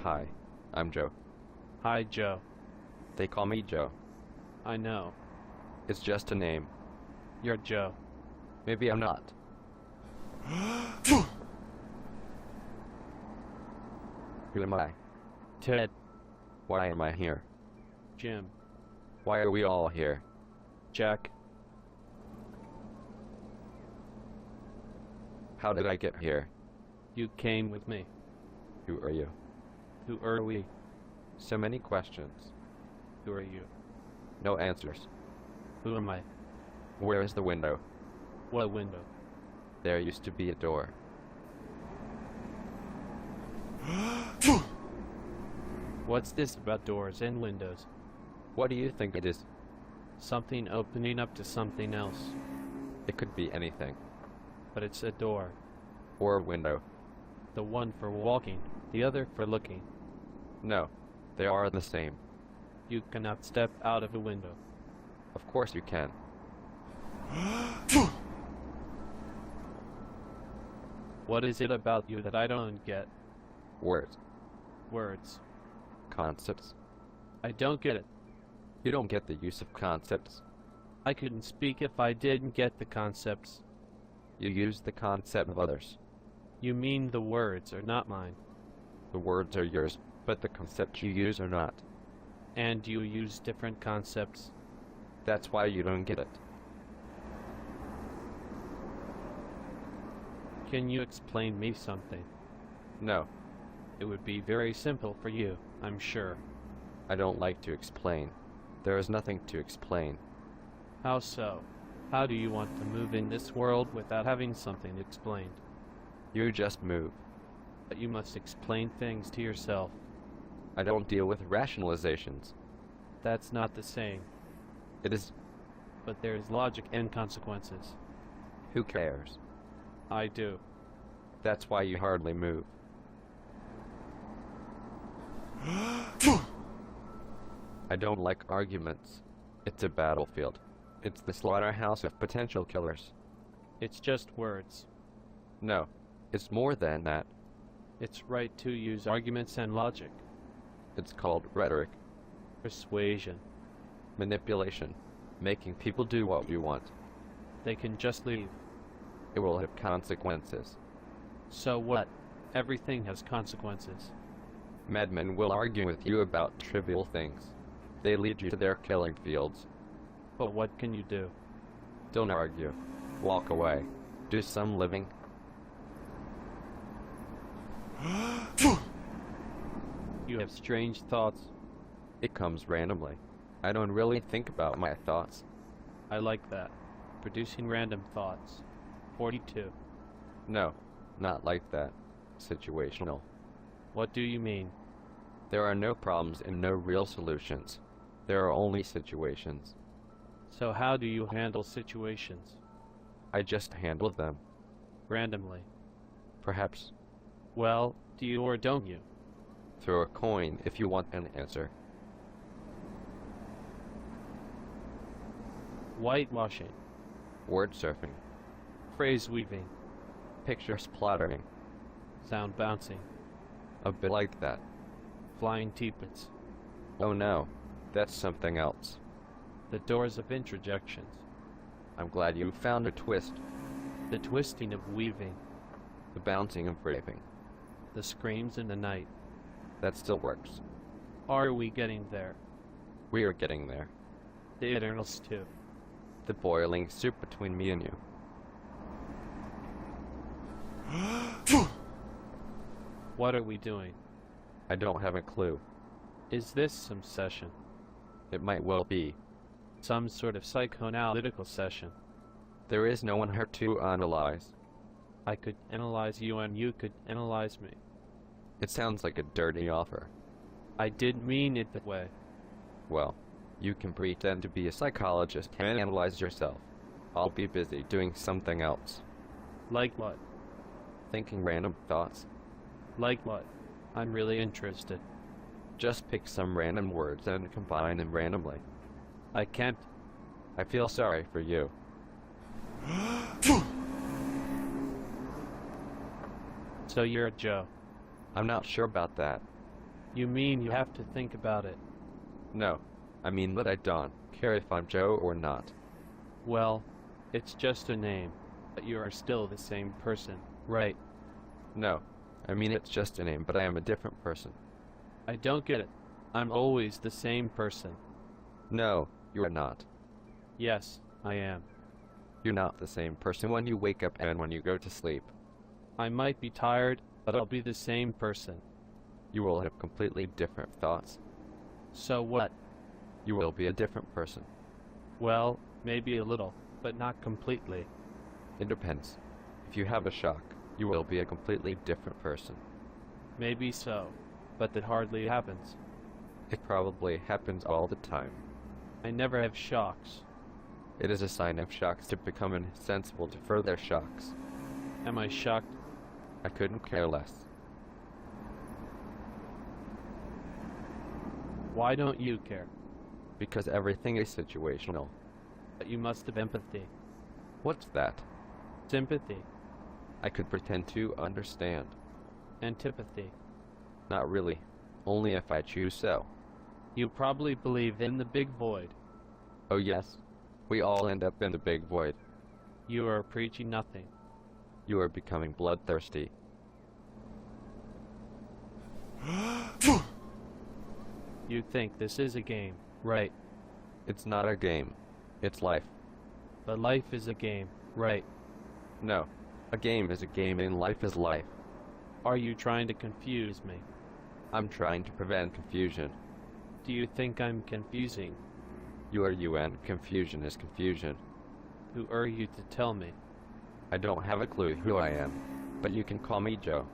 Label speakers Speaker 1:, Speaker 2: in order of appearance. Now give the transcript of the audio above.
Speaker 1: Hi, I'm Joe.
Speaker 2: Hi, Joe.
Speaker 1: They call me Joe.
Speaker 2: I know.
Speaker 1: It's just a name.
Speaker 2: You're Joe.
Speaker 1: Maybe I'm not. Who am I?
Speaker 2: Ted.
Speaker 1: Why am I here?
Speaker 2: Jim.
Speaker 1: Why are we all here?
Speaker 2: Jack.
Speaker 1: How did I get here?
Speaker 2: You came with me.
Speaker 1: Who are you?
Speaker 2: Who are we?
Speaker 1: So many questions.
Speaker 2: Who are you?
Speaker 1: No answers.
Speaker 2: Who am I?
Speaker 1: Where is the window?
Speaker 2: What window?
Speaker 1: There used to be a door.
Speaker 2: What's this about doors and windows?
Speaker 1: What do you think it is?
Speaker 2: Something opening up to something else.
Speaker 1: It could be anything.
Speaker 2: But it's a door.
Speaker 1: Or a window.
Speaker 2: The one for walking, the other for looking.
Speaker 1: No, they are the same.
Speaker 2: You cannot step out of a window.
Speaker 1: Of course you can.
Speaker 2: What is it about you that I don't get?
Speaker 1: Words.
Speaker 2: Words.
Speaker 1: Concepts.
Speaker 2: I don't get it.
Speaker 1: You don't get the use of concepts.
Speaker 2: I couldn't speak if I didn't get the concepts.
Speaker 1: You use the concept of others.
Speaker 2: You mean the words are not mine.
Speaker 1: The words are yours, but the concepts you use are not.
Speaker 2: And you use different concepts.
Speaker 1: That's why you don't get it.
Speaker 2: Can you explain me something?
Speaker 1: No,
Speaker 2: It would be very simple for you, I'm sure.
Speaker 1: I don't like to explain. There is nothing to explain.
Speaker 2: How so? How do you want to move in this world without having something explained?
Speaker 1: You just move.
Speaker 2: But you must explain things to yourself.
Speaker 1: I don't deal with rationalizations.
Speaker 2: That's not the same.
Speaker 1: It is.
Speaker 2: But there is logic and consequences.
Speaker 1: Who cares?
Speaker 2: I do.
Speaker 1: That's why you hardly move. I don't like arguments. It's a battlefield. It's the slaughterhouse of potential killers.
Speaker 2: It's just words.
Speaker 1: No, it's more than that.
Speaker 2: It's right to use arguments and logic.
Speaker 1: It's called rhetoric,
Speaker 2: Persuasion.
Speaker 1: manipulation, making people do what you want.
Speaker 2: They can just leave.
Speaker 1: It will have consequences.
Speaker 2: So what? Everything has consequences.
Speaker 1: Madmen will argue with you about trivial things. They lead you to their killing fields.
Speaker 2: But what can you do?
Speaker 1: Don't argue. Walk away. Do some living.
Speaker 2: You have strange thoughts.
Speaker 1: It comes randomly. I don't really think about my thoughts.
Speaker 2: I like that. Producing random thoughts. 42.
Speaker 1: No, not like that. Situational.
Speaker 2: What do you mean?
Speaker 1: There are no problems and no real solutions. There are only situations.
Speaker 2: So how do you handle situations?
Speaker 1: I just handle them.
Speaker 2: Randomly.
Speaker 1: Perhaps
Speaker 2: Well, do you or don't you?
Speaker 1: throw a coin if you want an answer.
Speaker 2: Whitewashing.
Speaker 1: Word surfing.
Speaker 2: Phrase weaving.
Speaker 1: Picture splattering.
Speaker 2: Sound bouncing.
Speaker 1: A bit like that.
Speaker 2: Flying teapits.
Speaker 1: Oh no, that's something else.
Speaker 2: The doors of introjections.
Speaker 1: I'm glad you found a twist.
Speaker 2: The twisting of weaving.
Speaker 1: The bouncing of raping.
Speaker 2: The screams in the night.
Speaker 1: That still works.
Speaker 2: Are we getting there?
Speaker 1: We are getting there.
Speaker 2: The eternal stew.
Speaker 1: The boiling soup between me and you.
Speaker 2: What are we doing?
Speaker 1: I don't have a clue.
Speaker 2: Is this some session?
Speaker 1: It might well be.
Speaker 2: Some sort of psychoanalytical session?
Speaker 1: There is no one here to analyze.
Speaker 2: I could analyze you and you could analyze me.
Speaker 1: It sounds like a dirty offer.
Speaker 2: I didn't mean it that way.
Speaker 1: Well, you can pretend to be a psychologist and analyze yourself. I'll be busy doing something else.
Speaker 2: Like what?
Speaker 1: Thinking random thoughts.
Speaker 2: Like what? I'm really interested.
Speaker 1: Just pick some random words and combine them randomly.
Speaker 2: I can't.
Speaker 1: I feel sorry for you.
Speaker 2: So you're Joe.
Speaker 1: I'm not sure about that.
Speaker 2: You mean you have to think about it?
Speaker 1: No, I mean that I don't care if I'm Joe or not.
Speaker 2: Well, it's just a name, but you are still the same person, right?
Speaker 1: No, I mean it's just a name, but I am a different person.
Speaker 2: I don't get it. I'm always the same person.
Speaker 1: No, you are not.
Speaker 2: Yes, I am.
Speaker 1: You're not the same person when you wake up and when you go to sleep.
Speaker 2: I might be tired, but I'll be the same person.
Speaker 1: You will have completely different thoughts.
Speaker 2: So what?
Speaker 1: You will be a different person.
Speaker 2: Well, maybe a little, but not completely.
Speaker 1: It depends. If you have a shock, you will be a completely different person.
Speaker 2: Maybe so, but that hardly happens.
Speaker 1: It probably happens all the time.
Speaker 2: I never have shocks.
Speaker 1: It is a sign of shocks to become insensible to further shocks.
Speaker 2: Am I shocked?
Speaker 1: I couldn't care less.
Speaker 2: Why don't you care?
Speaker 1: Because everything is situational.
Speaker 2: But you must have empathy.
Speaker 1: What's that?
Speaker 2: Sympathy.
Speaker 1: I could pretend to understand.
Speaker 2: Antipathy.
Speaker 1: Not really. Only if I choose so.
Speaker 2: You probably believe in the big void.
Speaker 1: Oh yes. We all end up in the big void.
Speaker 2: You are preaching nothing.
Speaker 1: You are becoming bloodthirsty.
Speaker 2: You think this is a game, right?
Speaker 1: It's not a game. It's life.
Speaker 2: But life is a game, right?
Speaker 1: No. A game is a game and life is life.
Speaker 2: Are you trying to confuse me?
Speaker 1: I'm trying to prevent confusion.
Speaker 2: Do you think I'm confusing?
Speaker 1: You are you and confusion is confusion.
Speaker 2: Who are you to tell me?
Speaker 1: I don't have a clue who I am, but you can call me Joe.